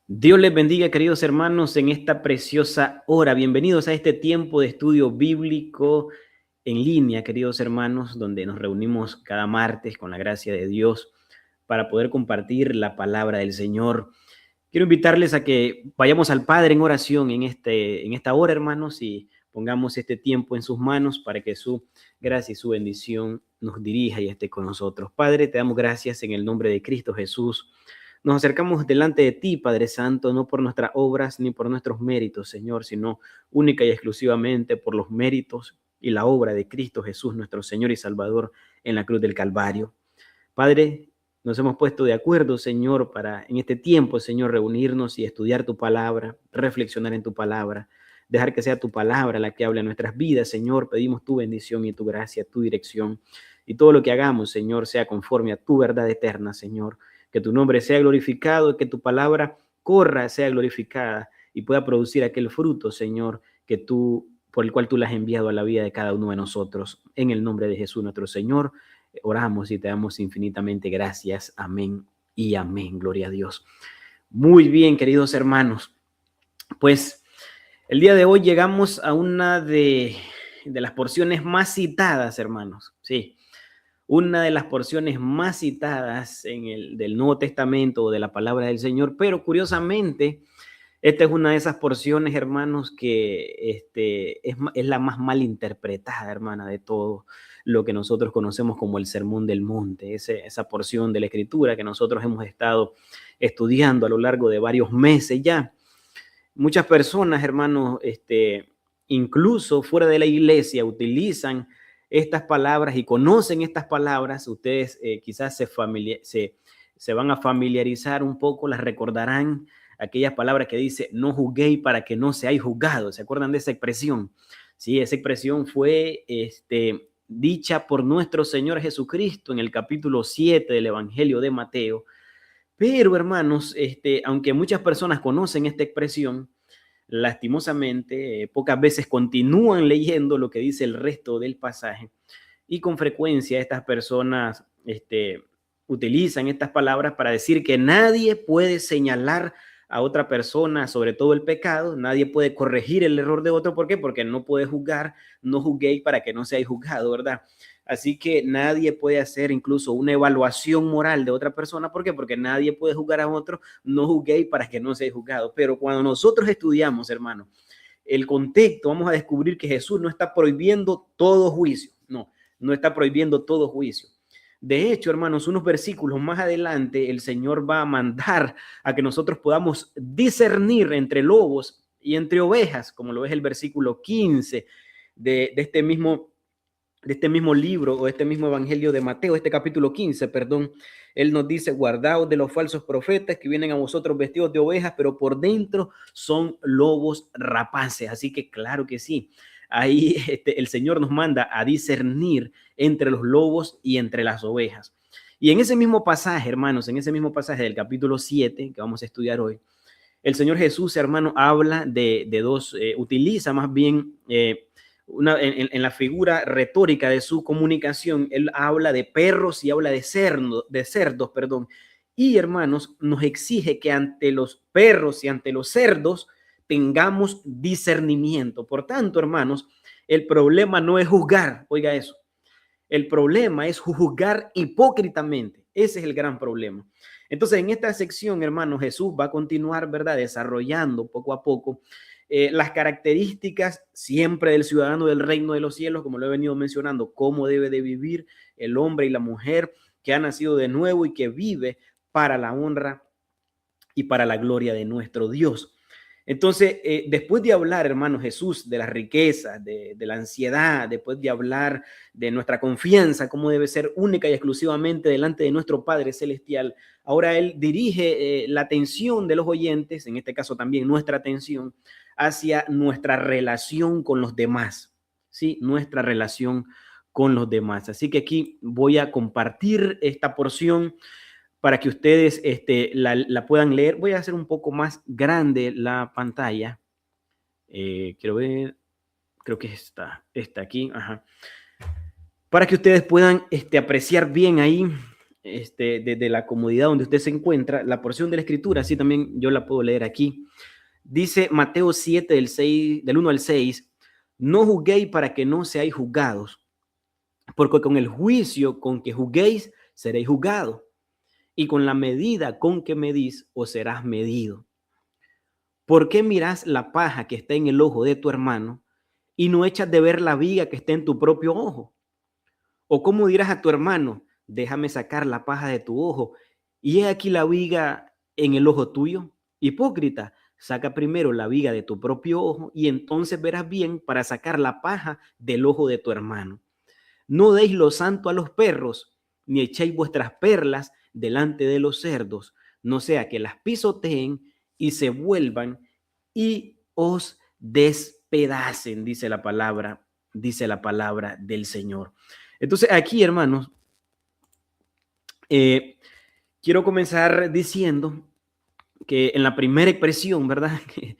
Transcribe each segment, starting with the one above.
Dios les bendiga, queridos hermanos, en esta preciosa hora. Bienvenidos a este tiempo de estudio bíblico en línea, queridos hermanos, donde nos reunimos cada martes con la gracia de Dios para poder compartir la palabra del Señor. Quiero invitarles a que vayamos al Padre en oración en esta hora, hermanos, y pongamos este tiempo en sus manos para que su gracia y su bendición nos dirija y esté con nosotros. Padre, te damos gracias en el nombre de Cristo Jesús. Nos acercamos delante de ti, Padre Santo, no por nuestras obras ni por nuestros méritos, Señor, sino única y exclusivamente por los méritos y la obra de Cristo Jesús, nuestro Señor y Salvador, en la cruz del Calvario. Padre, nos hemos puesto de acuerdo, Señor, para en este tiempo, Señor, reunirnos y estudiar tu palabra, reflexionar en tu palabra, dejar que sea tu palabra la que hable en nuestras vidas, Señor. Pedimos tu bendición y tu gracia, tu dirección. Y todo lo que hagamos, Señor, sea conforme a tu verdad eterna, Señor. Que tu nombre sea glorificado, que tu palabra corra, sea glorificada y pueda producir aquel fruto, Señor, que tú, por el cual tú la has enviado a la vida de cada uno de nosotros. En el nombre de Jesús, nuestro Señor, oramos y te damos infinitamente gracias. Amén y amén. Gloria a Dios. Muy bien, queridos hermanos. Pues el día de hoy llegamos a una de las porciones más citadas, hermanos. Sí, una de las porciones más citadas del Nuevo Testamento o de la palabra del Señor, pero curiosamente, esta es una de esas porciones, hermanos, que es la más mal interpretada, hermana, de todo lo que nosotros conocemos como el Sermón del Monte, esa porción de la Escritura que nosotros hemos estado estudiando a lo largo de varios meses ya. Muchas personas, hermanos, incluso fuera de la iglesia, utilizan estas palabras y conocen estas palabras. Ustedes quizás se van a familiarizar un poco, las recordarán, aquellas palabras que dice, no juzguéis para que no seáis juzgados. ¿Se acuerdan de esa expresión? Sí, esa expresión fue dicha por nuestro Señor Jesucristo en el capítulo 7 del Evangelio de Mateo. Pero, hermanos, aunque muchas personas conocen esta expresión, lastimosamente, pocas veces continúan leyendo lo que dice el resto del pasaje y con frecuencia estas personas utilizan estas palabras para decir que nadie puede señalar a otra persona sobre todo el pecado, nadie puede corregir el error de otro. ¿Por qué? Porque no puede juzgar, no juzguéis para que no seáis juzgados, ¿verdad? Así que nadie puede hacer incluso una evaluación moral de otra persona. ¿Por qué? Porque nadie puede juzgar a otro, no juzguéis para que no seáis juzgados. Pero cuando nosotros estudiamos, hermano, el contexto, vamos a descubrir que Jesús no está prohibiendo todo juicio, no está prohibiendo todo juicio. De hecho, hermanos, unos versículos más adelante, el Señor va a mandar a que nosotros podamos discernir entre lobos y entre ovejas, como lo es el versículo 15 de este mismo libro o este mismo evangelio de Mateo, este capítulo 15, perdón. Él nos dice, guardaos de los falsos profetas que vienen a vosotros vestidos de ovejas, pero por dentro son lobos rapaces. Así que claro que sí, ahí el Señor nos manda a discernir entre los lobos y entre las ovejas. Y en ese mismo pasaje, hermanos, en ese mismo pasaje del capítulo 7 que vamos a estudiar hoy, el Señor Jesús, hermano, habla de dos, utiliza más bien en la figura retórica de su comunicación. Él habla de perros y habla de cerdos, perdón. Y, hermanos, nos exige que ante los perros y ante los cerdos tengamos discernimiento. Por tanto, hermanos, el problema no es juzgar, oiga eso. El problema es juzgar hipócritamente. Ese es el gran problema. Entonces, en esta sección, hermanos, Jesús va a continuar, ¿verdad?, desarrollando poco a poco las características siempre del ciudadano del reino de los cielos, como lo he venido mencionando, cómo debe de vivir el hombre y la mujer que ha nacido de nuevo y que vive para la honra y para la gloria de nuestro Dios. Entonces, después de hablar, hermano Jesús, de la riqueza, de la ansiedad, después de hablar de nuestra confianza, cómo debe ser única y exclusivamente delante de nuestro Padre Celestial, ahora Él dirige la atención de los oyentes, en este caso también nuestra atención, hacia nuestra relación con los demás, ¿sí? Nuestra relación con los demás. Así que aquí voy a compartir esta porción para que ustedes la puedan leer. Voy a hacer un poco más grande la pantalla. Quiero ver, creo que está aquí. Ajá. Para que ustedes puedan apreciar bien ahí desde la comodidad donde usted se encuentra, la porción de la Escritura, así también yo la puedo leer aquí. Dice Mateo 7, del 1 al 6, no juzguéis para que no seáis juzgados, porque con el juicio con que juzguéis, seréis juzgados, y con la medida con que medís, os serás medido. ¿Por qué mirás la paja que está en el ojo de tu hermano y no echas de ver la viga que está en tu propio ojo? ¿O cómo dirás a tu hermano, déjame sacar la paja de tu ojo, y he aquí la viga en el ojo tuyo? Hipócrita, saca primero la viga de tu propio ojo y entonces verás bien para sacar la paja del ojo de tu hermano. No deis lo santo a los perros, ni echéis vuestras perlas delante de los cerdos, no sea que las pisoteen y se vuelvan y os despedacen, dice la palabra del Señor. Entonces aquí, hermanos, quiero comenzar diciendo que en la primera expresión, ¿verdad? Que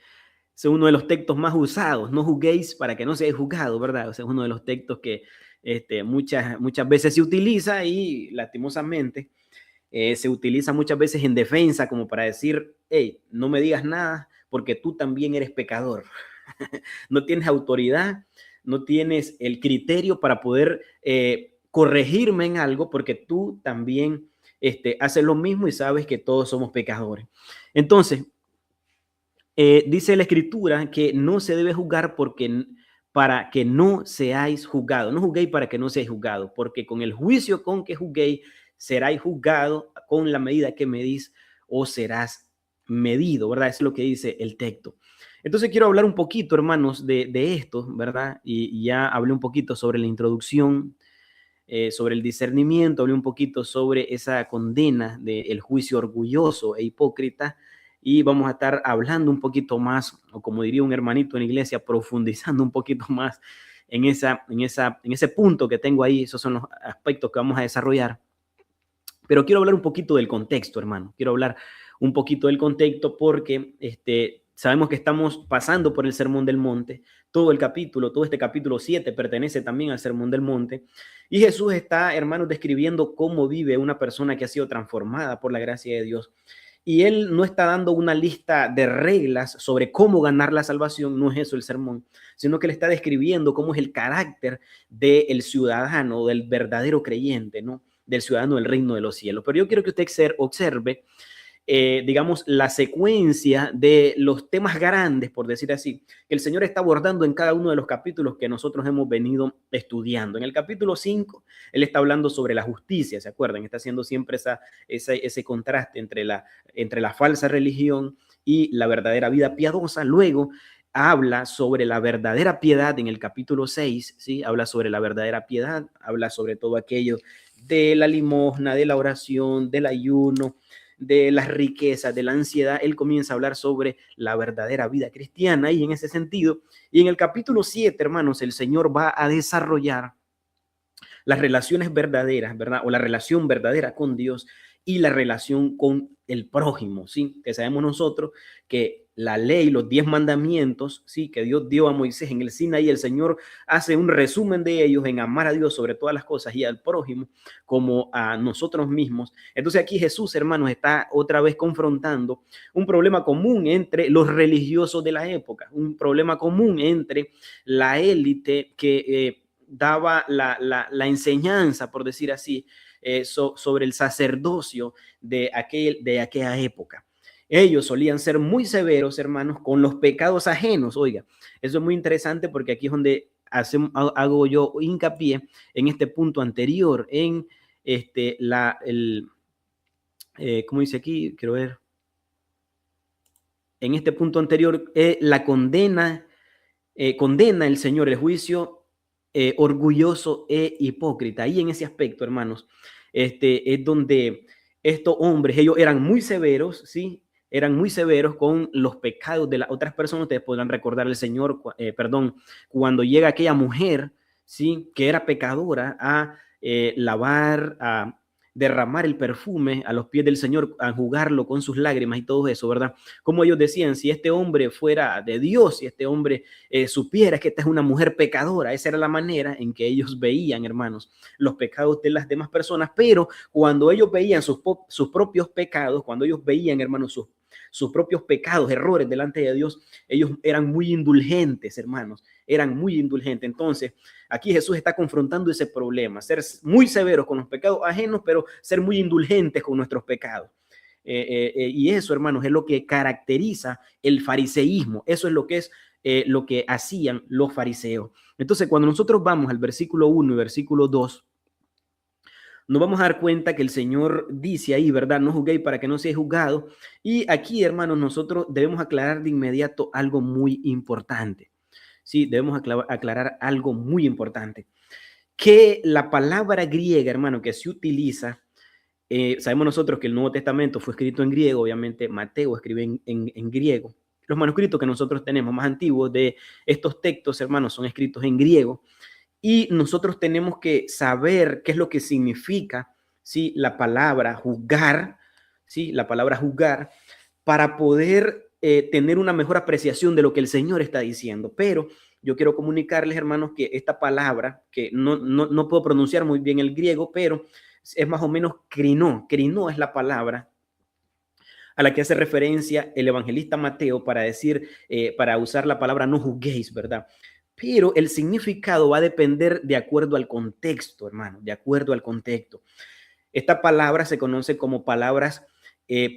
es uno de los textos más usados, no juzguéis para que no seáis juzgados, ¿verdad? O sea, es uno de los textos que muchas veces se utiliza y lastimosamente se utiliza muchas veces en defensa como para decir, hey, no me digas nada porque tú también eres pecador. No tienes autoridad, no tienes el criterio para poder corregirme en algo porque tú también haces lo mismo y sabes que todos somos pecadores. Entonces, dice la Escritura que no se debe juzgar para que no seáis juzgados. No juzguéis para que no seáis juzgados, porque con el juicio con que juzguéis seráis juzgados, con la medida que medís o serás medido, ¿verdad? Es lo que dice el texto. Entonces quiero hablar un poquito, hermanos, de esto, ¿verdad? Y ya hablé un poquito sobre la introducción, sobre el discernimiento, hablé un poquito sobre esa condena del juicio orgulloso e hipócrita, y vamos a estar hablando un poquito más, o como diría un hermanito en la iglesia, profundizando un poquito más en ese punto que tengo ahí. Esos son los aspectos que vamos a desarrollar. Pero quiero hablar un poquito del contexto, hermano. Quiero hablar un poquito del contexto porque sabemos que estamos pasando por el Sermón del Monte. Todo este capítulo 7 pertenece también al Sermón del Monte. Y Jesús está, hermanos, describiendo cómo vive una persona que ha sido transformada por la gracia de Dios. Y él no está dando una lista de reglas sobre cómo ganar la salvación, no es eso el sermón, sino que le está describiendo cómo es el carácter del ciudadano, del verdadero creyente, ¿no? Del ciudadano del reino de los cielos. Pero yo quiero que usted observe, digamos, la secuencia de los temas grandes, por decir así, que el Señor está abordando en cada uno de los capítulos que nosotros hemos venido estudiando. En el capítulo 5, Él está hablando sobre la justicia, ¿se acuerdan? Está haciendo siempre ese contraste entre la falsa religión y la verdadera vida piadosa. Luego habla sobre la verdadera piedad en el capítulo 6, ¿sí? Habla sobre la verdadera piedad, habla sobre todo aquello de la limosna, de la oración, del ayuno, de las riquezas, de la ansiedad. Él comienza a hablar sobre la verdadera vida cristiana y en ese sentido. Y en el capítulo 7, hermanos, el Señor va a desarrollar las relaciones verdaderas, ¿verdad? O la relación verdadera con Dios y la relación con el prójimo, ¿sí? Que sabemos nosotros que la ley, los 10 mandamientos, ¿sí? Que Dios dio a Moisés en el Sinaí, el Señor hace un resumen de ellos en amar a Dios sobre todas las cosas y al prójimo como a nosotros mismos. Entonces aquí Jesús, hermanos, está otra vez confrontando un problema común entre los religiosos de la época, un problema común entre la élite que daba la enseñanza, por decir así, sobre el sacerdocio de aquella época. Ellos solían ser muy severos, hermanos, con los pecados ajenos. Oiga, eso es muy interesante porque aquí es donde hago yo hincapié en este punto anterior, en ¿cómo dice aquí? Quiero ver. En este punto anterior, la condena el Señor el juicio orgulloso e hipócrita. Y en ese aspecto, hermanos, es donde estos hombres, ellos eran muy severos, ¿sí? Eran muy severos con los pecados de las otras personas. Ustedes podrán recordar el Señor, cuando llega aquella mujer, ¿sí? Que era pecadora, a lavar, derramar el perfume a los pies del Señor, a enjugarlo con sus lágrimas y todo eso, ¿verdad? Como ellos decían, si este hombre fuera de Dios, si este hombre supiera que esta es una mujer pecadora, esa era la manera en que ellos veían, hermanos, los pecados de las demás personas, pero cuando ellos veían sus propios pecados, cuando ellos veían, hermanos, sus propios pecados, errores delante de Dios, ellos eran muy indulgentes, hermanos, eran muy indulgentes. Entonces, aquí Jesús está confrontando ese problema, ser muy severos con los pecados ajenos, pero ser muy indulgentes con nuestros pecados. Y eso, hermanos, es lo que caracteriza el fariseísmo. Eso es lo que hacían los fariseos. Entonces, cuando nosotros vamos al versículo 1 y versículo 2, nos vamos a dar cuenta que el Señor dice ahí, ¿verdad? No juzguéis para que no seáis juzgados. Y aquí, hermanos, nosotros debemos aclarar de inmediato algo muy importante. Sí, debemos aclarar algo muy importante. Que la palabra griega, hermano, que se utiliza, sabemos nosotros que el Nuevo Testamento fue escrito en griego, obviamente Mateo escribe en griego. Los manuscritos que nosotros tenemos más antiguos de estos textos, hermanos, son escritos en griego. Y nosotros tenemos que saber qué es lo que significa, ¿sí?, la palabra juzgar, ¿sí?, la palabra juzgar, para poder tener una mejor apreciación de lo que el Señor está diciendo. Pero yo quiero comunicarles, hermanos, que esta palabra, que no puedo pronunciar muy bien el griego, pero es más o menos crinó. Crinó es la palabra a la que hace referencia el evangelista Mateo para decir, para usar la palabra no juzguéis, ¿verdad? Pero el significado va a depender de acuerdo al contexto, hermano, de acuerdo al contexto. Esta palabra se conoce como palabras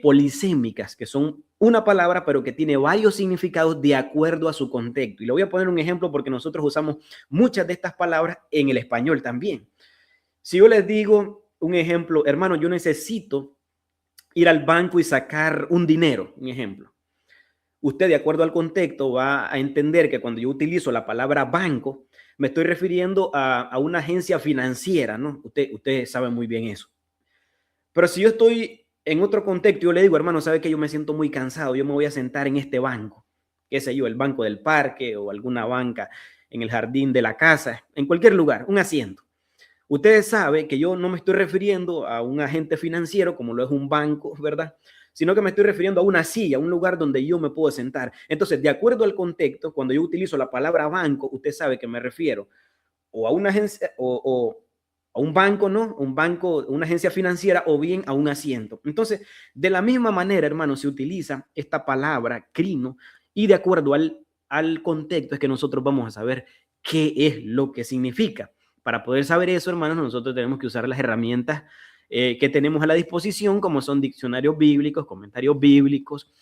polisémicas, que son una palabra, pero que tiene varios significados de acuerdo a su contexto. Y le voy a poner un ejemplo porque nosotros usamos muchas de estas palabras en el español también. Si yo les digo un ejemplo, hermano, yo necesito ir al banco y sacar un dinero, un ejemplo. Usted, de acuerdo al contexto, va a entender que cuando yo utilizo la palabra banco, me estoy refiriendo a una agencia financiera, ¿no? Usted sabe muy bien eso. Pero si yo estoy en otro contexto, yo le digo, hermano, sabe que yo me siento muy cansado, yo me voy a sentar en este banco, qué sé yo, el banco del parque o alguna banca en el jardín de la casa, en cualquier lugar, un asiento. Ustedes saben que yo no me estoy refiriendo a un agente financiero como lo es un banco, ¿verdad? Sino que me estoy refiriendo a una silla, un lugar donde yo me puedo sentar. Entonces, de acuerdo al contexto, cuando yo utilizo la palabra banco, usted sabe que me refiero o a una agencia o a un banco, ¿no? Un banco, una agencia financiera o bien a un asiento. Entonces, de la misma manera, hermano, se utiliza esta palabra crino y de acuerdo al contexto es que nosotros vamos a saber qué es lo que significa. Para poder saber eso, hermanos, nosotros tenemos que usar las herramientas que tenemos a la disposición, como son diccionarios bíblicos, comentarios bíblicos,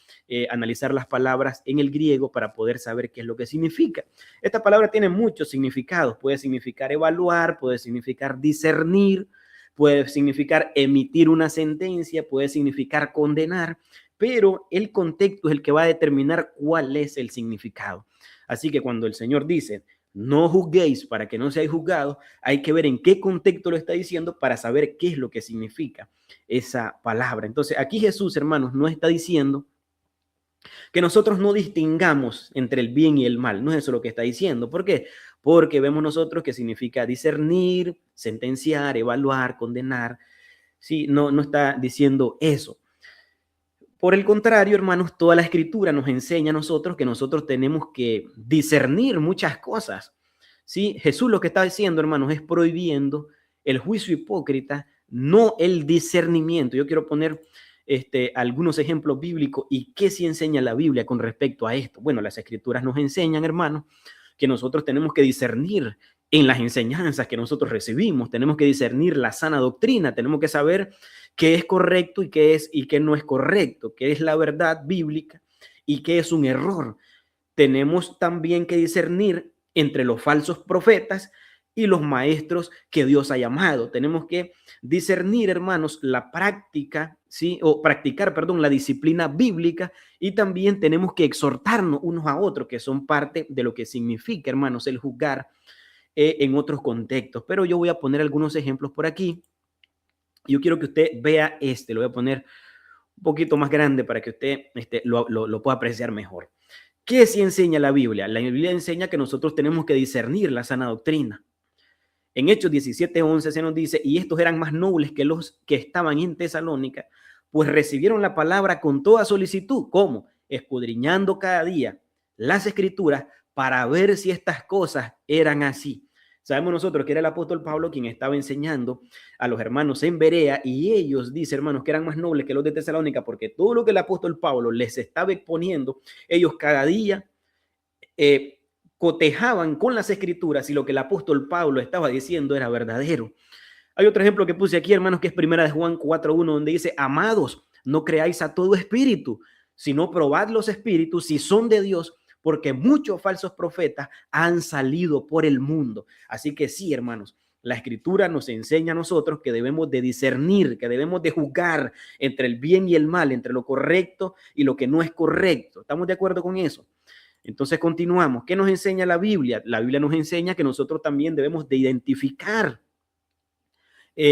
analizar las palabras en el griego para poder saber qué es lo que significa. Esta palabra tiene muchos significados. Puede significar evaluar, puede significar discernir, puede significar emitir una sentencia, puede significar condenar, pero el contexto es el que va a determinar cuál es el significado. Así que cuando el Señor dice, no juzguéis para que no seáis juzgados, hay que ver en qué contexto lo está diciendo para saber qué es lo que significa esa palabra. Entonces, aquí Jesús, hermanos, no está diciendo que nosotros no distingamos entre el bien y el mal. No es eso lo que está diciendo. ¿Por qué? Porque vemos nosotros que significa discernir, sentenciar, evaluar, condenar. Sí, no está diciendo eso. Por el contrario, hermanos, toda la escritura nos enseña a nosotros que nosotros tenemos que discernir muchas cosas. ¿Sí? Jesús lo que está diciendo, hermanos, es prohibiendo el juicio hipócrita, no el discernimiento. Yo quiero poner algunos ejemplos bíblicos y qué sí enseña la Biblia con respecto a esto. Bueno, las escrituras nos enseñan, hermanos, que nosotros tenemos que discernir en las enseñanzas que nosotros recibimos, tenemos que discernir la sana doctrina, tenemos que saber qué es correcto y qué no es correcto, qué es la verdad bíblica y qué es un error. Tenemos también que discernir entre los falsos profetas y los maestros que Dios ha llamado. Tenemos que discernir, hermanos, la práctica, ¿sí? O practicar, perdón, la disciplina bíblica y también tenemos que exhortarnos unos a otros, que son parte de lo que significa, hermanos, el juzgar en otros contextos. Pero yo voy a poner algunos ejemplos por aquí. Yo quiero que usted vea lo voy a poner un poquito más grande para que usted lo pueda apreciar mejor. ¿Qué sí enseña la Biblia? La Biblia enseña que nosotros tenemos que discernir la sana doctrina. En Hechos 17:11 se nos dice, y estos eran más nobles que los que estaban en Tesalónica, pues recibieron la palabra con toda solicitud. ¿Cómo? Escudriñando cada día las escrituras para ver si estas cosas eran así. Sabemos nosotros que era el apóstol Pablo quien estaba enseñando a los hermanos en Berea, y ellos, dice hermanos, que eran más nobles que los de Tesalónica, porque todo lo que el apóstol Pablo les estaba exponiendo, ellos cada día cotejaban con las escrituras, y lo que el apóstol Pablo estaba diciendo era verdadero. Hay otro ejemplo que puse aquí, hermanos, que es primera de Juan 4:1, donde dice, amados, no creáis a todo espíritu, sino probad los espíritus si son de Dios, porque muchos falsos profetas han salido por el mundo. Así que sí, hermanos, la escritura nos enseña a nosotros que debemos de discernir, que debemos de juzgar entre el bien y el mal, entre lo correcto y lo que no es correcto. ¿Estamos de acuerdo con eso? Entonces continuamos. ¿Qué nos enseña la Biblia? La Biblia nos enseña que nosotros también debemos de identificar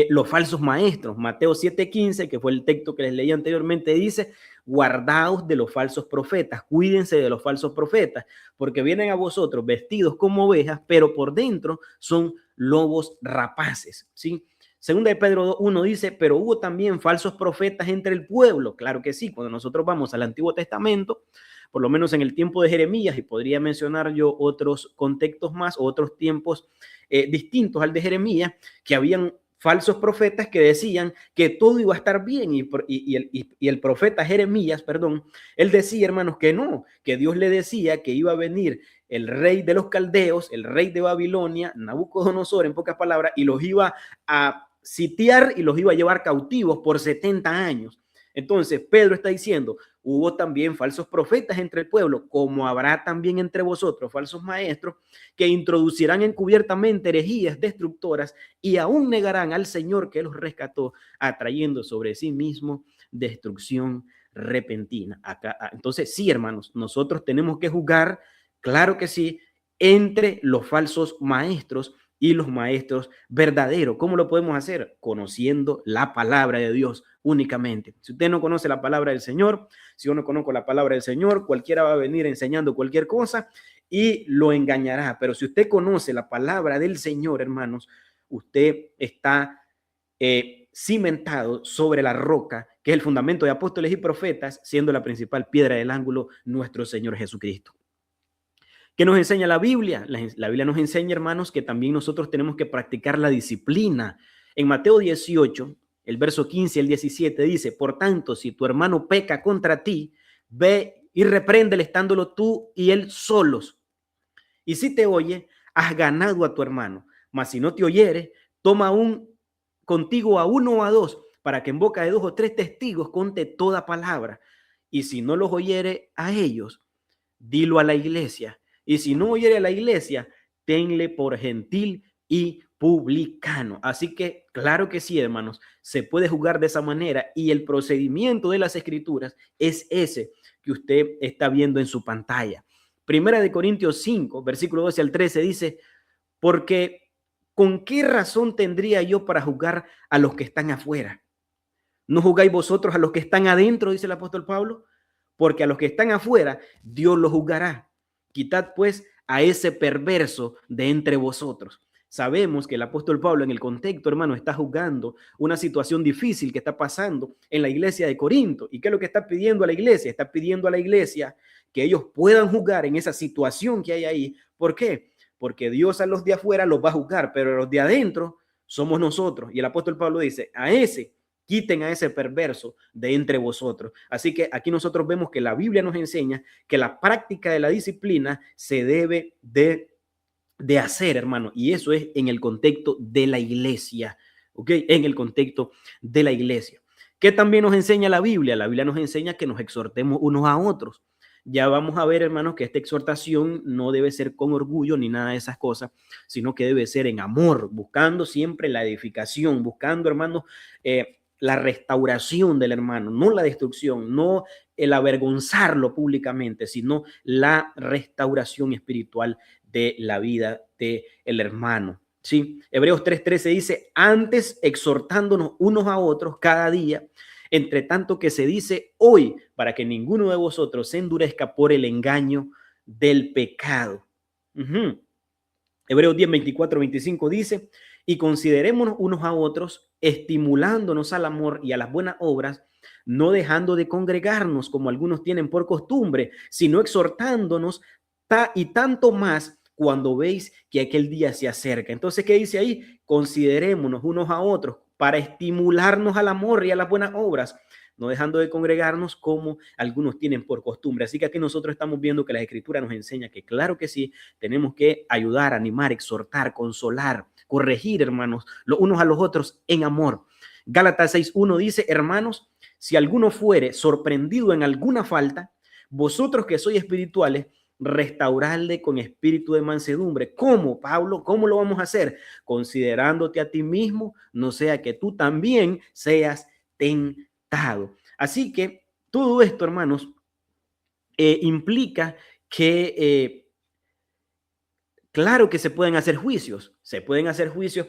los falsos maestros. Mateo 7:15, que fue el texto que les leí anteriormente, dice, guardaos de los falsos profetas, cuídense de los falsos profetas, porque vienen a vosotros vestidos como ovejas, pero por dentro son lobos rapaces, ¿sí? Segunda de Pedro 1 dice, pero hubo también falsos profetas entre el pueblo. Claro que sí, cuando nosotros vamos al Antiguo Testamento, por lo menos en el tiempo de Jeremías, y podría mencionar yo otros contextos más, otros tiempos distintos al de Jeremías, que habían falsos profetas que decían que todo iba a estar bien, y el profeta Jeremías, perdón, él decía, hermanos, que no, que Dios le decía que iba a venir el rey de los caldeos, el rey de Babilonia, Nabucodonosor, en pocas palabras, y los iba a sitiar y los iba a llevar cautivos por 70 años. Entonces Pedro está diciendo, hubo también falsos profetas entre el pueblo, como habrá también entre vosotros falsos maestros que introducirán encubiertamente herejías destructoras y aún negarán al Señor que los rescató, atrayendo sobre sí mismo destrucción repentina. Entonces, sí, hermanos, nosotros tenemos que juzgar, claro que sí, entre los falsos maestros y los maestros verdaderos. ¿Cómo lo podemos hacer? Conociendo la palabra de Dios únicamente. Si usted no conoce la palabra del Señor, si yo no conozco la palabra del Señor, cualquiera va a venir enseñando cualquier cosa y lo engañará. Pero si usted conoce la palabra del Señor, hermanos, usted está cimentado sobre la roca, que es el fundamento de apóstoles y profetas, siendo la principal piedra del ángulo nuestro Señor Jesucristo. ¿Qué nos enseña la Biblia? La Biblia nos enseña, hermanos, que también nosotros tenemos que practicar la disciplina. En Mateo 18, el verso 15 al 17 dice, por tanto, si tu hermano peca contra ti, ve y repréndele estándolo tú y él solos. Y si te oye, has ganado a tu hermano. Mas si no te oyere, toma contigo a uno o a dos, para que en boca de 2 o 3 testigos conte toda palabra. Y si no los oyere a ellos, dilo a la iglesia. Y si no oyere a la iglesia, tenle por gentil y publicano. Así que, claro que sí, hermanos, se puede jugar de esa manera, y el procedimiento de las escrituras es ese que usted está viendo en su pantalla. Primera de Corintios 5, versículo 12 al 13 dice, porque ¿con qué razón tendría yo para juzgar a los que están afuera? ¿No juzgáis vosotros a los que están adentro? Dice el apóstol Pablo. Porque a los que están afuera, Dios los juzgará. Quitad pues a ese perverso de entre vosotros. Sabemos que el apóstol Pablo en el contexto, hermano, está juzgando una situación difícil que está pasando en la iglesia de Corinto. ¿Y qué es lo que está pidiendo a la iglesia? Está pidiendo a la iglesia que ellos puedan juzgar en esa situación que hay ahí. ¿Por qué? Porque Dios a los de afuera los va a juzgar, pero a los de adentro somos nosotros. Y el apóstol Pablo dice, quiten a ese perverso de entre vosotros. Así que aquí nosotros vemos que la Biblia nos enseña que la práctica de la disciplina se debe de hacer, hermano, y eso es en el contexto de la iglesia, ¿ok? En el contexto de la iglesia. ¿Qué también nos enseña la Biblia? La Biblia nos enseña que nos exhortemos unos a otros. Ya vamos a ver, hermanos, que esta exhortación no debe ser con orgullo ni nada de esas cosas, sino que debe ser en amor, buscando siempre la edificación, buscando, hermanos, la restauración del hermano, no la destrucción, no el avergonzarlo públicamente, sino la restauración espiritual de la vida del hermano. ¿Sí? Hebreos 3:13 dice, antes exhortándonos unos a otros cada día, entre tanto que se dice hoy, para que ninguno de vosotros se endurezca por el engaño del pecado. Hebreos 10:24-25 dice, y considerémonos unos a otros, estimulándonos al amor y a las buenas obras, no dejando de congregarnos como algunos tienen por costumbre, sino exhortándonos y tanto más cuando veis que aquel día se acerca. Entonces, ¿qué dice ahí? Considerémonos unos a otros para estimularnos al amor y a las buenas obras, no dejando de congregarnos como algunos tienen por costumbre. Así que aquí nosotros estamos viendo que la Escritura nos enseña que claro que sí, tenemos que ayudar, animar, exhortar, consolar, corregir, hermanos, los unos a los otros en amor. Gálatas 6:1 dice, hermanos, si alguno fuere sorprendido en alguna falta, vosotros que sois espirituales, restaurarle con espíritu de mansedumbre. ¿Cómo, Pablo? ¿Cómo lo vamos a hacer? Considerándote a ti mismo, no sea que tú también seas tentado. Así que todo esto, hermanos, implica que claro que se pueden hacer juicios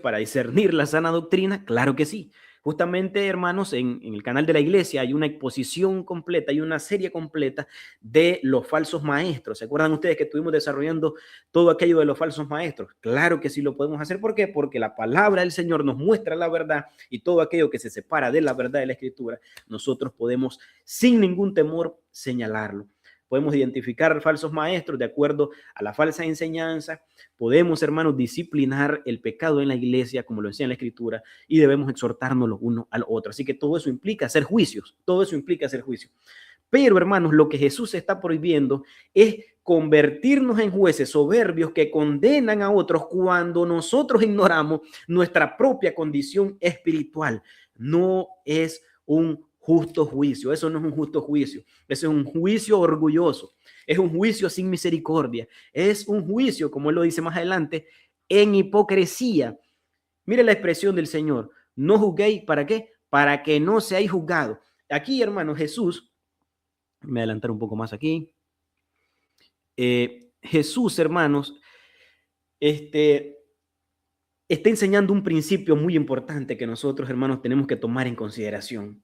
para discernir la sana doctrina, claro que sí. Justamente, hermanos, en el canal de la iglesia hay una exposición completa, hay una serie completa de los falsos maestros. ¿Se acuerdan ustedes que estuvimos desarrollando todo aquello de los falsos maestros? Claro que sí lo podemos hacer. ¿Por qué? Porque la palabra del Señor nos muestra la verdad y todo aquello que se separa de la verdad de la Escritura, nosotros podemos sin ningún temor señalarlo. Podemos identificar falsos maestros de acuerdo a la falsa enseñanza. Podemos, hermanos, disciplinar el pecado en la iglesia, como lo enseña la Escritura, y debemos exhortarnos los unos al otro. Así que todo eso implica hacer juicios, todo eso implica hacer juicios. Pero, hermanos, lo que Jesús está prohibiendo es convertirnos en jueces soberbios que condenan a otros cuando nosotros ignoramos nuestra propia condición espiritual. No es un justo juicio, eso no es un justo juicio, eso es un juicio orgulloso, es un juicio sin misericordia, es un juicio, como él lo dice más adelante, en hipocresía. Mire la expresión del Señor, no juzguéis, ¿para qué? Para que no seáis juzgados. Aquí, hermano, Jesús, me voy a adelantar un poco más aquí. Jesús, hermanos, está enseñando un principio muy importante que nosotros, hermanos, tenemos que tomar en consideración.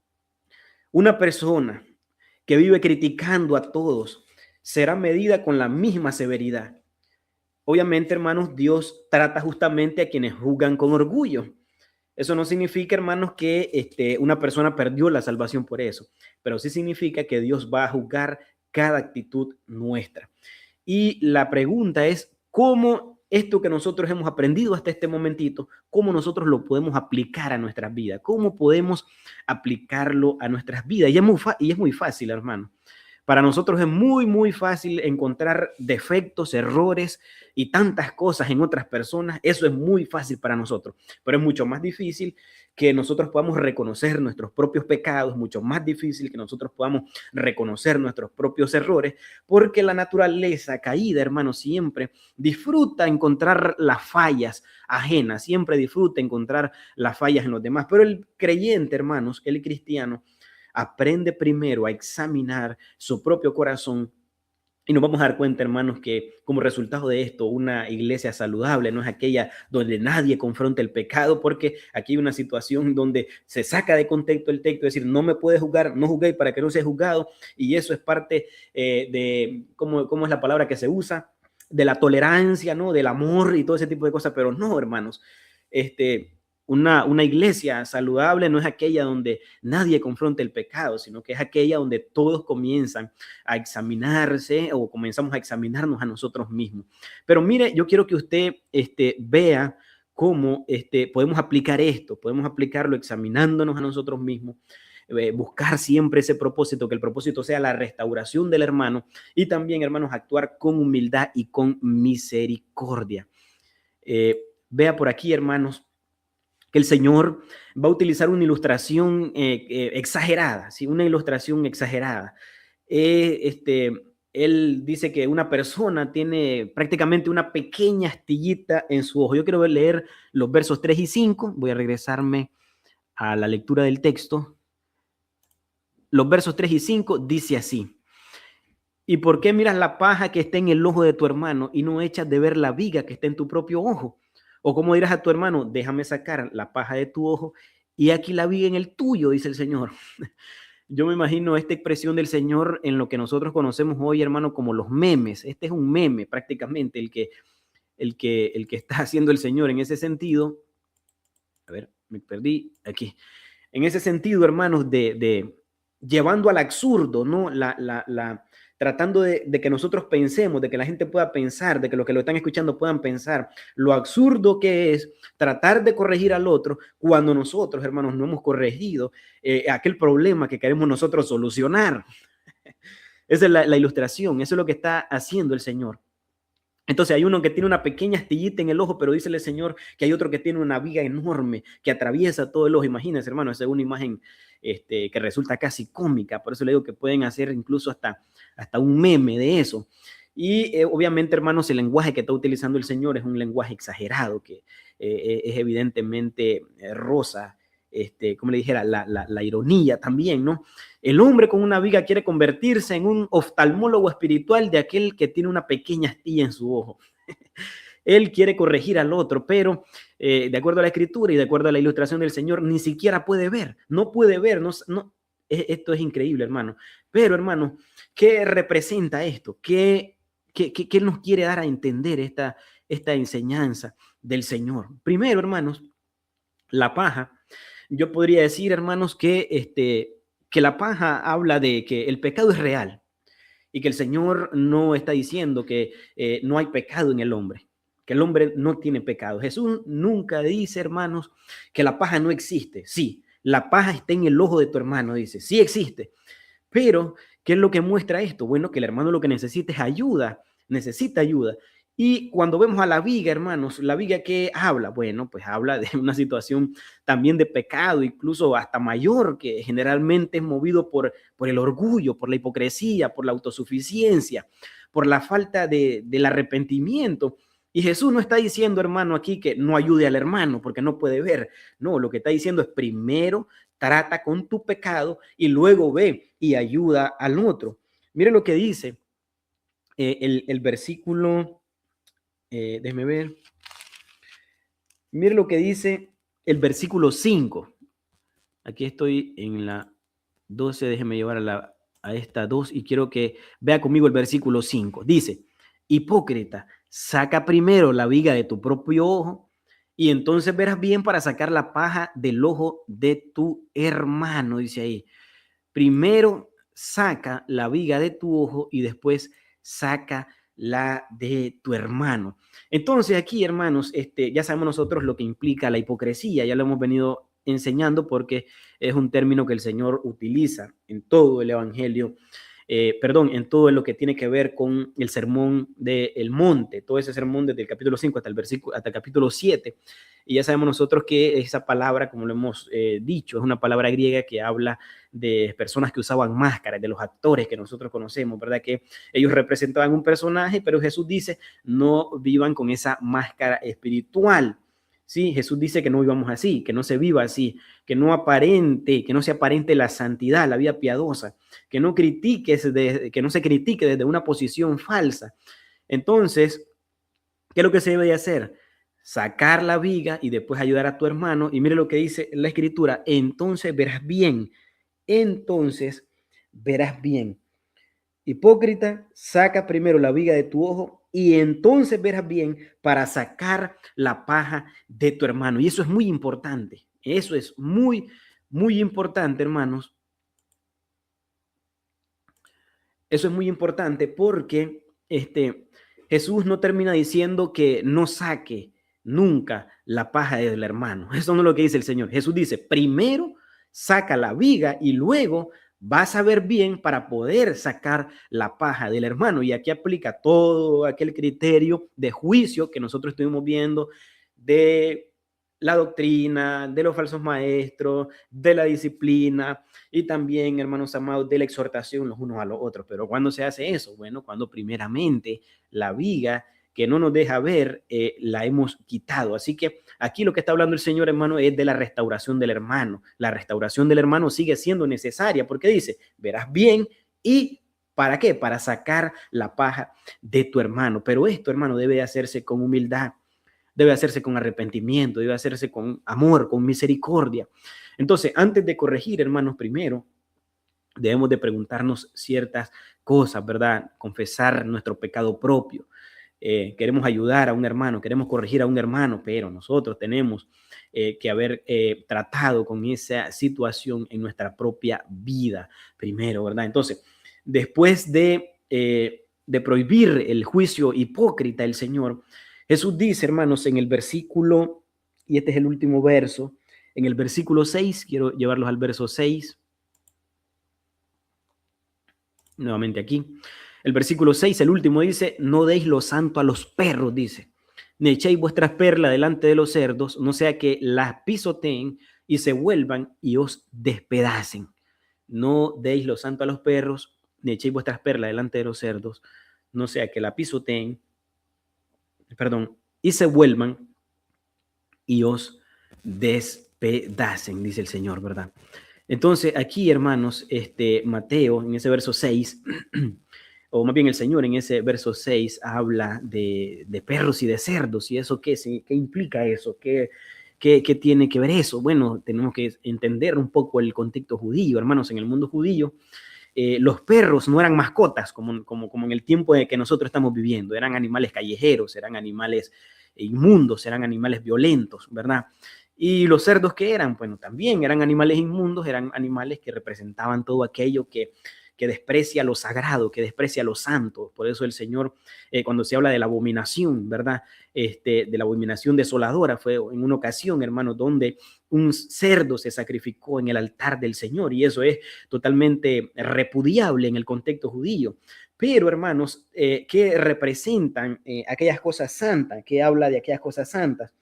Una persona que vive criticando a todos será medida con la misma severidad. Obviamente, hermanos, Dios trata justamente a quienes juzgan con orgullo. Eso no significa, hermanos, que una persona perdió la salvación por eso, pero sí significa que Dios va a juzgar cada actitud nuestra. Y la pregunta es, ¿cómo esto que nosotros hemos aprendido hasta este momentito, cómo nosotros lo podemos aplicar a nuestras vidas? ¿Cómo podemos aplicarlo a nuestras vidas? Y es muy fácil, hermano. Para nosotros es muy, muy fácil encontrar defectos, errores y tantas cosas en otras personas. Eso es muy fácil para nosotros, pero es mucho más difícil que nosotros podamos reconocer nuestros propios pecados, mucho más difícil que nosotros podamos reconocer nuestros propios errores, porque la naturaleza caída, hermano, siempre disfruta encontrar las fallas ajenas, siempre disfruta encontrar las fallas en los demás. Pero el creyente, hermanos, el cristiano, aprende primero a examinar su propio corazón y nos vamos a dar cuenta, hermanos, que como resultado de esto, una iglesia saludable no es aquella donde nadie confronta el pecado, porque aquí hay una situación donde se saca de contexto el texto, es decir, no me puedes juzgar, no juzguéis para que no seas juzgado, y eso es parte de, ¿cómo es la palabra que se usa? De la tolerancia, ¿no? Del amor y todo ese tipo de cosas, pero no, hermanos, una iglesia saludable no es aquella donde nadie confronta el pecado, sino que es aquella donde todos comienzan a examinarse o comenzamos a examinarnos a nosotros mismos. Pero mire, yo quiero que usted vea cómo podemos aplicar esto, podemos aplicarlo examinándonos a nosotros mismos, buscar siempre ese propósito, que el propósito sea la restauración del hermano y también, hermanos, actuar con humildad y con misericordia. Vea por aquí, hermanos, que el Señor va a utilizar una ilustración exagerada, ¿sí? Una ilustración exagerada. Él dice que una persona tiene prácticamente una pequeña astillita en su ojo. Yo quiero leer los versos 3 y 5. Voy a regresarme a la lectura del texto. Los versos 3 y 5 dice así. ¿Y por qué miras la paja que está en el ojo de tu hermano y no echas de ver la viga que está en tu propio ojo? O como dirás a tu hermano, déjame sacar la paja de tu ojo y aquí la viga en el tuyo, dice el Señor. Yo me imagino esta expresión del Señor en lo que nosotros conocemos hoy, hermano, como los memes. Este es un meme prácticamente el que está haciendo el Señor en ese sentido. A ver, me perdí aquí. En ese sentido, hermanos, de llevando al absurdo, ¿no? Tratando de que nosotros pensemos, de que la gente pueda pensar, de que los que lo están escuchando puedan pensar lo absurdo que es tratar de corregir al otro cuando nosotros, hermanos, no hemos corregido aquel problema que queremos nosotros solucionar. Esa es la ilustración, eso es lo que está haciendo el Señor. Entonces hay uno que tiene una pequeña astillita en el ojo, pero dice el Señor que hay otro que tiene una viga enorme que atraviesa todo el ojo. Imagínense, hermano, esa es una imagen que resulta casi cómica. Por eso le digo que pueden hacer incluso hasta un meme de eso. Y obviamente, hermanos, el lenguaje que está utilizando el Señor es un lenguaje exagerado, que es evidentemente rosa, como le dijera, la ironía también, ¿no? El hombre con una viga quiere convertirse en un oftalmólogo espiritual de aquel que tiene una pequeña astilla en su ojo. Él quiere corregir al otro, pero de acuerdo a la escritura y de acuerdo a la ilustración del Señor, ni siquiera puede ver, no puede ver, esto es increíble, hermano. Pero, hermano, ¿qué representa esto? ¿Qué nos quiere dar a entender esta enseñanza del Señor? Primero, hermanos, la paja. Yo podría decir, hermanos, que la paja habla de que el pecado es real y que el Señor no está diciendo que no hay pecado en el hombre, que el hombre no tiene pecado. Jesús nunca dice, hermanos, que la paja no existe. Sí, la paja está en el ojo de tu hermano, dice, sí existe. Pero, ¿qué es lo que muestra esto? Bueno, que el hermano lo que necesita es ayuda, necesita ayuda. Y cuando vemos a la viga, hermanos, la viga que habla, bueno, pues habla de una situación también de pecado, incluso hasta mayor, que generalmente es movido por el orgullo, por la hipocresía, por la autosuficiencia, por la falta del arrepentimiento. Y Jesús no está diciendo, hermano, aquí que no ayude al hermano porque no puede ver. No, lo que está diciendo es primero trata con tu pecado y luego ve y ayuda al otro. Mire lo que dice el versículo, déjeme ver. Mire lo que dice el versículo 5. Aquí estoy en la 12, déjeme llevar a esta 2 y quiero que vea conmigo el versículo 5. Dice, hipócrita, saca primero la viga de tu propio ojo y entonces verás bien para sacar la paja del ojo de tu hermano, dice ahí. Primero saca la viga de tu ojo y después saca la de tu hermano. Entonces aquí, hermanos, ya sabemos nosotros lo que implica la hipocresía, ya lo hemos venido enseñando porque es un término que el Señor utiliza en todo el Evangelio, en todo lo que tiene que ver con el sermón del monte, todo ese sermón desde el capítulo 5 hasta el capítulo 7. Y ya sabemos nosotros que esa palabra, como lo hemos dicho, es una palabra griega que habla de personas que usaban máscaras, de los actores que nosotros conocemos, ¿verdad? Que ellos representaban un personaje, pero Jesús dice, no vivan con esa máscara espiritual. Sí, Jesús dice que no vivamos así, que no se viva así, que no se aparente la santidad, la vida piadosa, que no se critique desde una posición falsa. Entonces, ¿qué es lo que se debe de hacer? Sacar la viga y después ayudar a tu hermano. Y mire lo que dice la escritura, entonces verás bien. Entonces verás bien. Hipócrita, saca primero la viga de tu ojo y entonces verás bien para sacar la paja de tu hermano. Y eso es muy importante. Eso es muy, muy importante, hermanos. Eso es muy importante porque Jesús no termina diciendo que no saque nunca la paja del hermano. Eso no es lo que dice el Señor. Jesús dice, primero saca la viga y luego vas a ver bien para poder sacar la paja del hermano. Y aquí aplica todo aquel criterio de juicio que nosotros estuvimos viendo de la doctrina, de los falsos maestros, de la disciplina y también, hermanos amados, de la exhortación los unos a los otros. Pero ¿cuándo se hace eso? Bueno, cuando primeramente la viga que no nos deja ver, la hemos quitado. Así que aquí lo que está hablando el Señor, hermano, es de la restauración del hermano. La restauración del hermano sigue siendo necesaria porque dice, verás bien y ¿para qué? Para sacar la paja de tu hermano. Pero esto, hermano, debe hacerse con humildad, debe hacerse con arrepentimiento, debe hacerse con amor, con misericordia. Entonces, antes de corregir, hermanos, primero debemos de preguntarnos ciertas cosas, ¿verdad? Confesar nuestro pecado propio. queremos ayudar a un hermano, queremos corregir a un hermano, pero nosotros tenemos que haber tratado con esa situación en nuestra propia vida primero, ¿verdad? Entonces, después de prohibir el juicio hipócrita, el Señor, Jesús dice, hermanos, en el versículo, y este es el último verso, en el versículo 6, quiero llevarlos al verso 6, nuevamente aquí. El versículo 6, el último, dice, no deis lo santo a los perros, dice, ni echéis vuestras perlas delante de los cerdos, no sea que las pisoteen y se vuelvan y os despedacen. No deis lo santo a los perros, ni echéis vuestras perlas delante de los cerdos, no sea que la pisoteen, y se vuelvan y os despedacen, dice el Señor, ¿verdad? Entonces, aquí, hermanos, Mateo, en ese verso 6, o más bien el Señor en ese verso 6, habla de perros y de cerdos. ¿Y eso qué implica eso? ¿Qué tiene que ver eso? Bueno, tenemos que entender un poco el contexto judío, hermanos. En el mundo judío, los perros no eran mascotas como en el tiempo en que nosotros estamos viviendo. Eran animales callejeros, eran animales inmundos, eran animales violentos, ¿verdad? Y los cerdos, ¿qué eran? Bueno, también eran animales inmundos, eran animales que representaban todo aquello que desprecia lo sagrado, que desprecia lo santo. Por eso el Señor, cuando se habla de la abominación, ¿verdad? De la abominación desoladora, fue en una ocasión, hermanos, donde un cerdo se sacrificó en el altar del Señor, y eso es totalmente repudiable en el contexto judío. Pero, hermanos, ¿qué representan aquellas cosas santas? ¿Qué habla de aquellas cosas santas?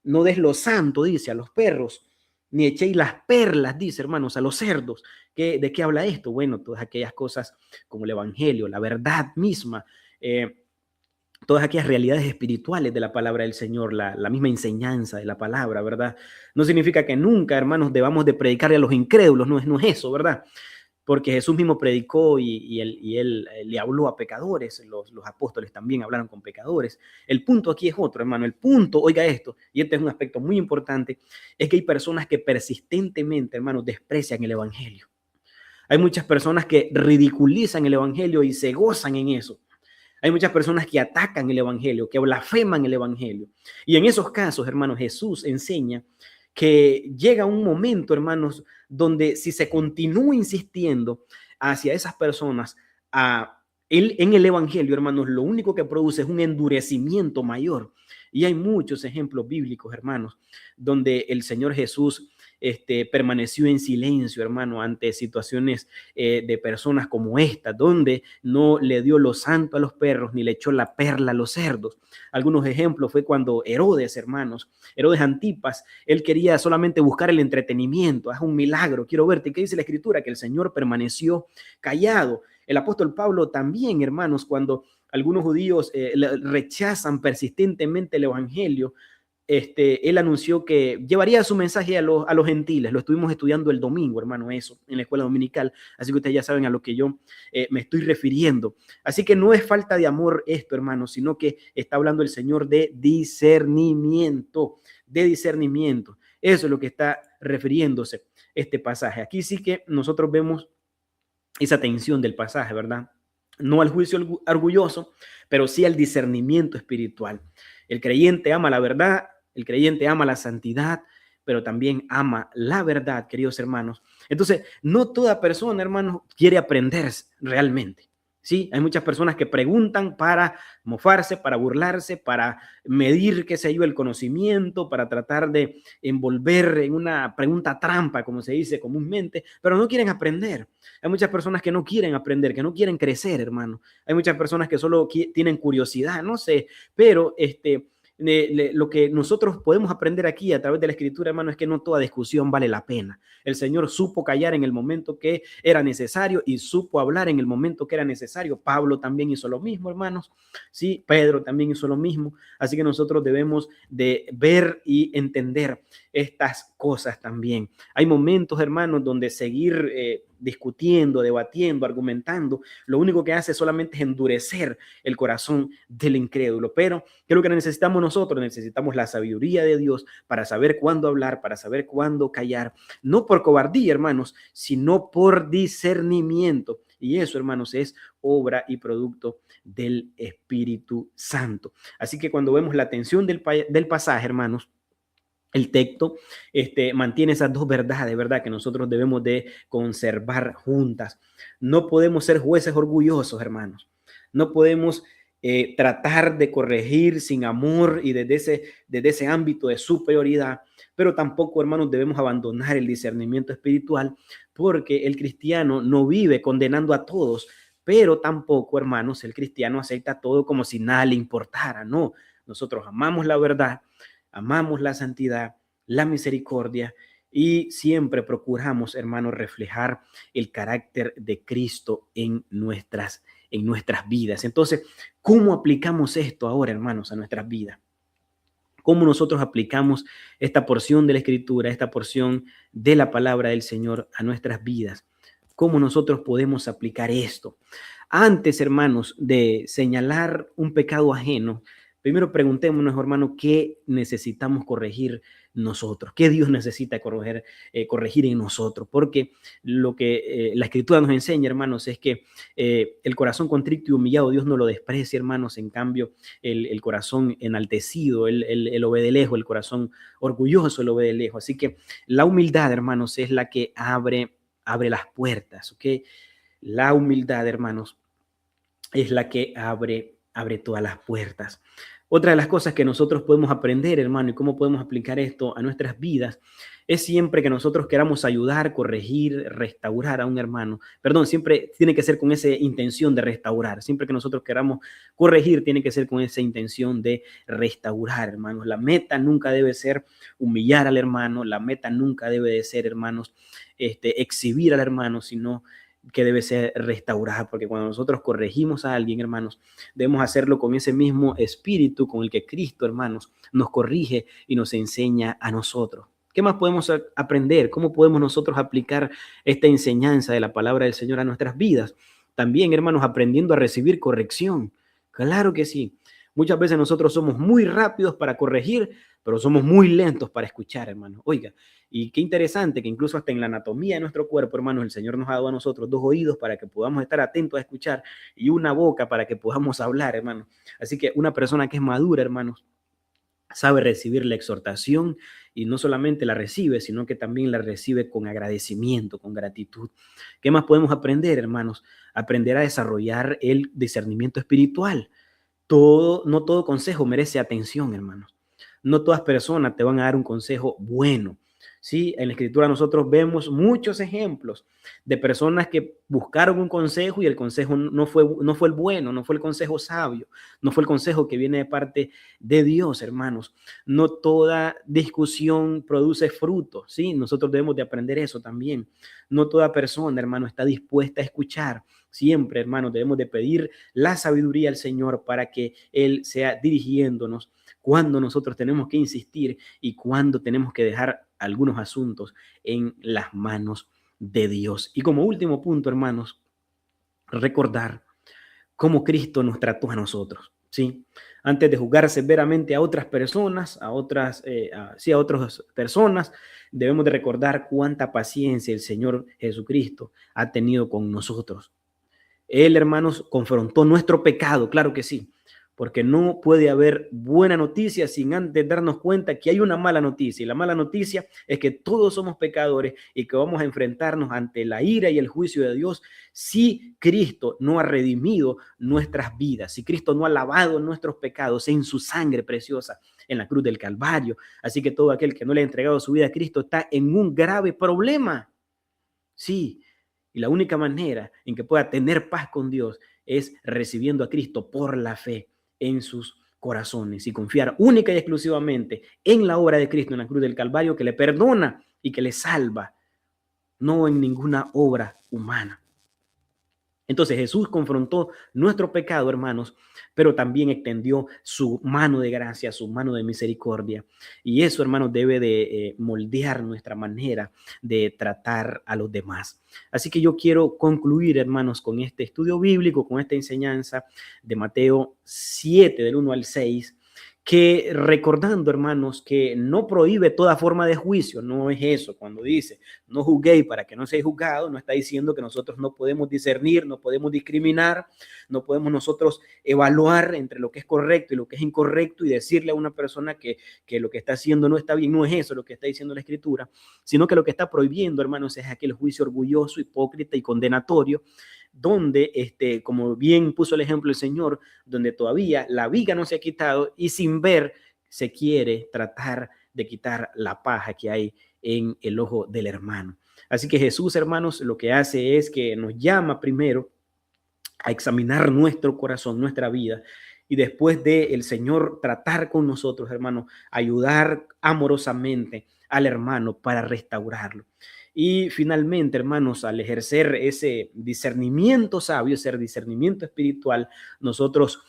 No des lo santo, dice, a los perros, ni echéis las perlas, dice, hermanos, a los cerdos. ¿De qué habla esto? Bueno, todas aquellas cosas como el evangelio, la verdad misma, todas aquellas realidades espirituales de la palabra del Señor, la misma enseñanza de la palabra, ¿verdad? No significa que nunca, hermanos, debamos de predicarle a los incrédulos, no es eso, ¿verdad? Porque Jesús mismo predicó y él le habló a pecadores, los apóstoles también hablaron con pecadores. El punto aquí es otro, hermano. El punto, oiga esto, y este es un aspecto muy importante, es que hay personas que persistentemente, hermano, desprecian el evangelio. Hay muchas personas que ridiculizan el evangelio y se gozan en eso. Hay muchas personas que atacan el evangelio, que blasfeman el evangelio. Y en esos casos, hermanos, Jesús enseña que llega un momento, hermanos, donde si se continúa insistiendo hacia esas personas en el evangelio, hermanos, lo único que produce es un endurecimiento mayor. Y hay muchos ejemplos bíblicos, hermanos, donde el Señor Jesús permaneció en silencio, hermano, ante situaciones de personas como esta, donde no le dio lo santo a los perros ni le echó la perla a los cerdos. Algunos ejemplos fue cuando Herodes, hermanos, Herodes Antipas, él quería solamente buscar el entretenimiento, haz un milagro, quiero verte. ¿Qué dice la Escritura? Que el Señor permaneció callado. El apóstol Pablo también, hermanos, cuando algunos judíos rechazan persistentemente el evangelio, él anunció que llevaría su mensaje a los gentiles. Lo estuvimos estudiando el domingo, hermano, eso, en la escuela dominical. Así que ustedes ya saben a lo que yo me estoy refiriendo. Así que no es falta de amor esto, hermano, sino que está hablando el Señor de discernimiento, de discernimiento. Eso es lo que está refiriéndose este pasaje. Aquí sí que nosotros vemos esa tensión del pasaje, ¿verdad? No al juicio orgulloso, pero sí al discernimiento espiritual. El creyente ama la verdad, el creyente ama la santidad, pero también ama la verdad, queridos hermanos. Entonces, no toda persona, hermanos, quiere aprender realmente. Sí, hay muchas personas que preguntan para mofarse, para burlarse, para medir, qué sé yo, el conocimiento, para tratar de envolver en una pregunta trampa, como se dice comúnmente, pero no quieren aprender. Hay muchas personas que no quieren aprender, que no quieren crecer, hermano. Hay muchas personas que solo tienen curiosidad, no sé, pero lo que nosotros podemos aprender aquí a través de la Escritura, hermano, es que no toda discusión vale la pena. El Señor supo callar en el momento que era necesario y supo hablar en el momento que era necesario. Pablo también hizo lo mismo, hermanos. Sí, Pedro también hizo lo mismo. Así que nosotros debemos de ver y entender estas cosas también. Hay momentos, hermanos, donde seguir discutiendo, debatiendo, argumentando, lo único que hace solamente es endurecer el corazón del incrédulo. Pero, ¿qué es lo que necesitamos nosotros? Necesitamos la sabiduría de Dios para saber cuándo hablar, para saber cuándo callar. No por cobardía, hermanos, sino por discernimiento. Y eso, hermanos, es obra y producto del Espíritu Santo. Así que cuando vemos la atención del pasaje, hermanos, el texto mantiene esas dos verdades, ¿verdad? Que nosotros debemos de conservar juntas. No podemos ser jueces orgullosos, hermanos. No podemos tratar de corregir sin amor y desde ese ámbito de superioridad, pero tampoco, hermanos, debemos abandonar el discernimiento espiritual, porque el cristiano no vive condenando a todos, pero tampoco, hermanos, el cristiano acepta todo como si nada le importara. No, nosotros amamos la verdad, amamos la santidad, la misericordia y siempre procuramos, hermanos, reflejar el carácter de Cristo en nuestras vidas. Entonces, ¿cómo aplicamos esto ahora, hermanos, a nuestras vidas? ¿Cómo nosotros aplicamos esta porción de la Escritura, esta porción de la palabra del Señor a nuestras vidas? ¿Cómo nosotros podemos aplicar esto? Antes, hermanos, de señalar un pecado ajeno, primero preguntémonos, hermano, ¿qué necesitamos corregir nosotros? ¿Qué Dios necesita corregir en nosotros? Porque lo que la Escritura nos enseña, hermanos, es que el corazón contrito y humillado Dios no lo desprecia, hermanos. En cambio, el corazón enaltecido, él obede lejos, el corazón orgulloso, él obede lejos. Así que la humildad, hermanos, es la que abre las puertas, ¿ok? La humildad, hermanos, es la que abre todas las puertas. Otra de las cosas que nosotros podemos aprender, hermano, y cómo podemos aplicar esto a nuestras vidas, es siempre que nosotros queramos ayudar, corregir, restaurar a un hermano. Perdón, siempre tiene que ser con esa intención de restaurar. Siempre que nosotros queramos corregir, tiene que ser con esa intención de restaurar, hermanos. La meta nunca debe ser humillar al hermano. La meta nunca debe de ser, hermanos, exhibir al hermano, sino que debe ser restaurada, porque cuando nosotros corregimos a alguien, hermanos, debemos hacerlo con ese mismo espíritu con el que Cristo, hermanos, nos corrige y nos enseña a nosotros. ¿Qué más podemos aprender? ¿Cómo podemos nosotros aplicar esta enseñanza de la palabra del Señor a nuestras vidas? También, hermanos, aprendiendo a recibir corrección. Claro que sí. Muchas veces nosotros somos muy rápidos para corregir, pero somos muy lentos para escuchar, hermanos. Oiga, y qué interesante que incluso hasta en la anatomía de nuestro cuerpo, hermanos, el Señor nos ha dado a nosotros 2 oídos para que podamos estar atentos a escuchar y una boca para que podamos hablar, hermanos. Así que una persona que es madura, hermanos, sabe recibir la exhortación y no solamente la recibe, sino que también la recibe con agradecimiento, con gratitud. ¿Qué más podemos aprender, hermanos? Aprender a desarrollar el discernimiento espiritual. No todo consejo merece atención, hermanos. No todas personas te van a dar un consejo bueno. Sí, en la Escritura nosotros vemos muchos ejemplos de personas que buscaron un consejo y el consejo no fue el bueno, no fue el consejo sabio, no fue el consejo que viene de parte de Dios, hermanos. No toda discusión produce fruto, ¿sí? Nosotros debemos de aprender eso también. No toda persona, hermano, está dispuesta a escuchar. Siempre, hermanos, debemos de pedir la sabiduría al Señor para que Él sea dirigiéndonos cuando nosotros tenemos que insistir y cuando tenemos que dejar algunos asuntos en las manos de Dios. Y como último punto, hermanos, recordar cómo Cristo nos trató a nosotros, ¿sí? Antes de juzgar severamente a otras personas, a otras personas, debemos de recordar cuánta paciencia el Señor Jesucristo ha tenido con nosotros. Él, hermanos, confrontó nuestro pecado, claro que sí, porque no puede haber buena noticia sin antes darnos cuenta que hay una mala noticia. Y la mala noticia es que todos somos pecadores y que vamos a enfrentarnos ante la ira y el juicio de Dios si Cristo no ha redimido nuestras vidas, si Cristo no ha lavado nuestros pecados en su sangre preciosa en la cruz del Calvario. Así que todo aquel que no le ha entregado su vida a Cristo está en un grave problema. Sí. Y la única manera en que pueda tener paz con Dios es recibiendo a Cristo por la fe en sus corazones y confiar única y exclusivamente en la obra de Cristo en la cruz del Calvario, que le perdona y que le salva, no en ninguna obra humana. Entonces Jesús confrontó nuestro pecado, hermanos, pero también extendió su mano de gracia, su mano de misericordia. Y eso, hermanos, debe de moldear nuestra manera de tratar a los demás. Así que yo quiero concluir, hermanos, con este estudio bíblico, con esta enseñanza de Mateo 7, del 1 al 6, que recordando, hermanos, que no prohíbe toda forma de juicio, no es eso. Cuando dice, no juzguéis para que no seáis juzgados, no está diciendo que nosotros no podemos discernir, no podemos discriminar, no podemos nosotros evaluar entre lo que es correcto y lo que es incorrecto y decirle a una persona que lo que está haciendo no está bien. No es eso lo que está diciendo la Escritura, sino que lo que está prohibiendo, hermanos, es aquel juicio orgulloso, hipócrita y condenatorio, donde, como bien puso el ejemplo el Señor, donde todavía la viga no se ha quitado y sin ver se quiere tratar de quitar la paja que hay en el ojo del hermano. Así que Jesús, hermanos, lo que hace es que nos llama primero a examinar nuestro corazón, nuestra vida, y después de el Señor tratar con nosotros, hermanos, ayudar amorosamente al hermano para restaurarlo. Y finalmente, hermanos, al ejercer ese discernimiento sabio, ese discernimiento espiritual, nosotros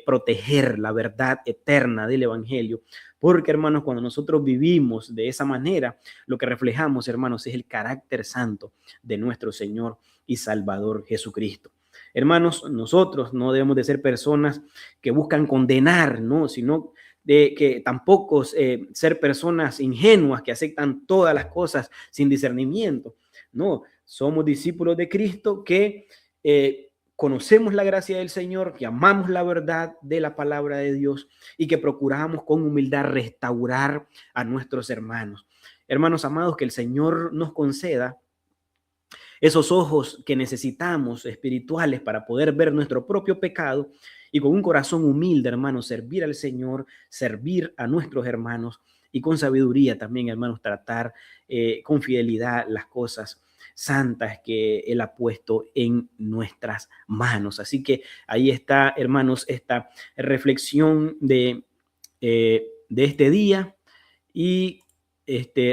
proteger la verdad eterna del Evangelio. Porque, hermanos, cuando nosotros vivimos de esa manera, lo que reflejamos, hermanos, es el carácter santo de nuestro Señor y Salvador Jesucristo. Hermanos, nosotros no debemos de ser personas que buscan condenar, ¿no? Sino de que tampoco ser personas ingenuas que aceptan todas las cosas sin discernimiento. No, somos discípulos de Cristo que conocemos la gracia del Señor, que amamos la verdad de la palabra de Dios y que procuramos con humildad restaurar a nuestros hermanos. Hermanos amados, que el Señor nos conceda esos ojos que necesitamos espirituales para poder ver nuestro propio pecado y con un corazón humilde, hermanos, servir al Señor, servir a nuestros hermanos y con sabiduría también, hermanos, tratar con fidelidad las cosas santas que Él ha puesto en nuestras manos. Así que ahí está, hermanos, esta reflexión de este día y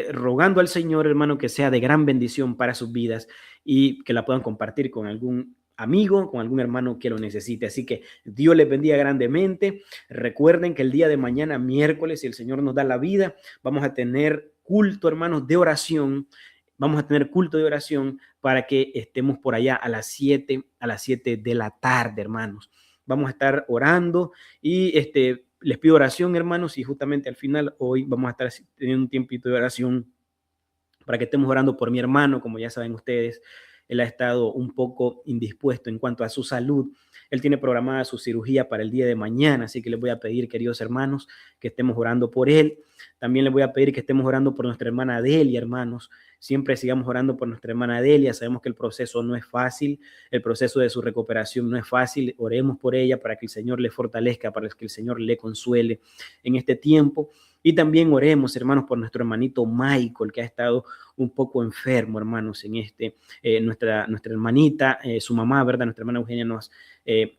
rogando al Señor, hermano, que sea de gran bendición para sus vidas y que la puedan compartir con algún amigo, con algún hermano que lo necesite. Así que Dios les bendiga grandemente. Recuerden que el día de mañana, miércoles, si el Señor nos da la vida, vamos a tener culto, hermanos, de oración. Vamos a tener culto de oración para que estemos por allá a las 7 de la tarde, hermanos. Vamos a estar orando y les pido oración, hermanos, y justamente al final hoy vamos a estar teniendo un tiempito de oración para que estemos orando por mi hermano. Como ya saben ustedes, él ha estado un poco indispuesto en cuanto a su salud. Él tiene programada su cirugía para el día de mañana, así que les voy a pedir, queridos hermanos, que estemos orando por él. También les voy a pedir que estemos orando por nuestra hermana Delia, hermanos. Siempre sigamos orando por nuestra hermana Delia. Sabemos que el proceso no es fácil, el proceso de su recuperación no es fácil. Oremos por ella para que el Señor le fortalezca, para que el Señor le consuele en este tiempo. Y también oremos, hermanos, por nuestro hermanito Michael, que ha estado un poco enfermo, hermanos, en nuestra hermanita, su mamá, ¿verdad? Nuestra hermana Eugenia nos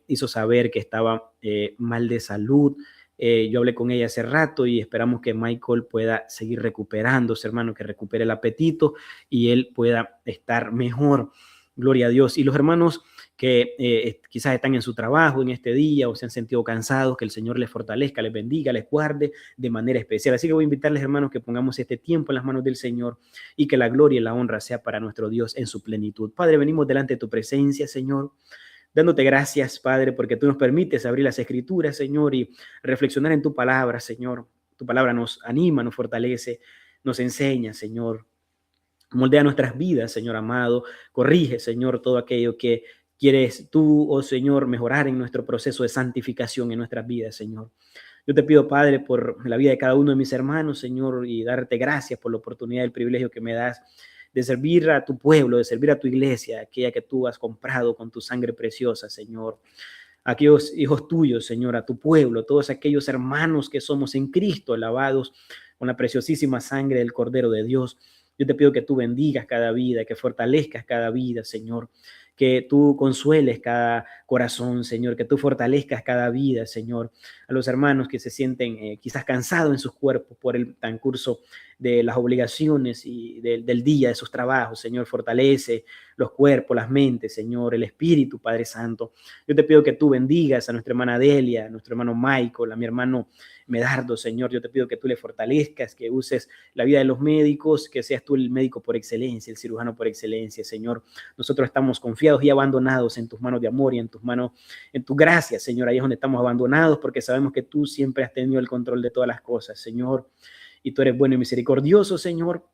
hizo saber que estaba mal de salud. Yo hablé con ella hace rato y esperamos que Michael pueda seguir recuperándose, hermano, que recupere el apetito y él pueda estar mejor. Gloria a Dios. Y los hermanos que quizás están en su trabajo en este día o se han sentido cansados, que el Señor les fortalezca, les bendiga, les guarde de manera especial. Así que voy a invitarles, hermanos, que pongamos este tiempo en las manos del Señor y que la gloria y la honra sea para nuestro Dios en su plenitud. Padre, venimos delante de tu presencia, Señor, dándote gracias, Padre, porque tú nos permites abrir las Escrituras, Señor, y reflexionar en tu palabra, Señor. Tu palabra nos anima, nos fortalece, nos enseña, Señor. Moldea nuestras vidas, Señor amado. Corrige, Señor, todo aquello que quieres tú, oh Señor, mejorar en nuestro proceso de santificación en nuestras vidas, Señor. Yo te pido, Padre, por la vida de cada uno de mis hermanos, Señor, y darte gracias por la oportunidad y el privilegio que me das de servir a tu pueblo, de servir a tu iglesia, aquella que tú has comprado con tu sangre preciosa, Señor. Aquellos hijos tuyos, Señor, a tu pueblo, todos aquellos hermanos que somos en Cristo, lavados con la preciosísima sangre del Cordero de Dios. Yo te pido que tú bendigas cada vida, que fortalezcas cada vida, Señor, que tú consueles cada corazón, Señor, que tú fortalezcas cada vida, Señor, a los hermanos que se sienten quizás cansados en sus cuerpos por el transcurso de las obligaciones y del día, de sus trabajos. Señor, fortalece los cuerpos, las mentes, Señor, el espíritu, Padre Santo. Yo te pido que tú bendigas a nuestra hermana Delia, a nuestro hermano Michael, a mi hermano Medardo, Señor. Yo te pido que tú le fortalezcas, que uses la vida de los médicos, que seas tú el médico por excelencia, el cirujano por excelencia, Señor. Nosotros estamos confiados y abandonados en tus manos de amor y en tus manos, en tu gracia, Señor. Ahí es donde estamos abandonados, porque sabemos que tú siempre has tenido el control de todas las cosas, Señor. Y tú eres bueno y misericordioso, Señor.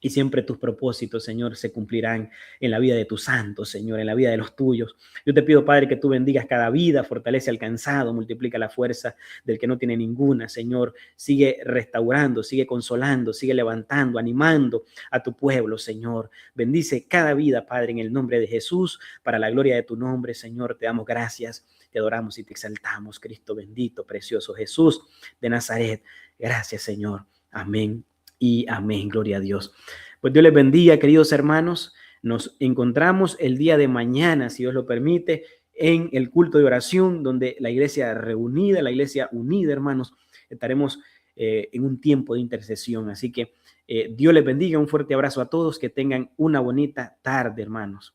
Y siempre tus propósitos, Señor, se cumplirán en la vida de tus santos, Señor, en la vida de los tuyos. Yo te pido, Padre, que tú bendigas cada vida, fortalece al cansado, multiplica la fuerza del que no tiene ninguna, Señor. Sigue restaurando, sigue consolando, sigue levantando, animando a tu pueblo, Señor. Bendice cada vida, Padre, en el nombre de Jesús, para la gloria de tu nombre, Señor. Te damos gracias, te adoramos y te exaltamos, Cristo bendito, precioso Jesús de Nazaret. Gracias, Señor. Amén y amén, gloria a Dios. Pues Dios les bendiga, queridos hermanos. Nos encontramos el día de mañana, si Dios lo permite, en el culto de oración, donde la iglesia reunida, la iglesia unida, hermanos, estaremos en un tiempo de intercesión. Así que Dios les bendiga, un fuerte abrazo a todos, que tengan una bonita tarde, hermanos.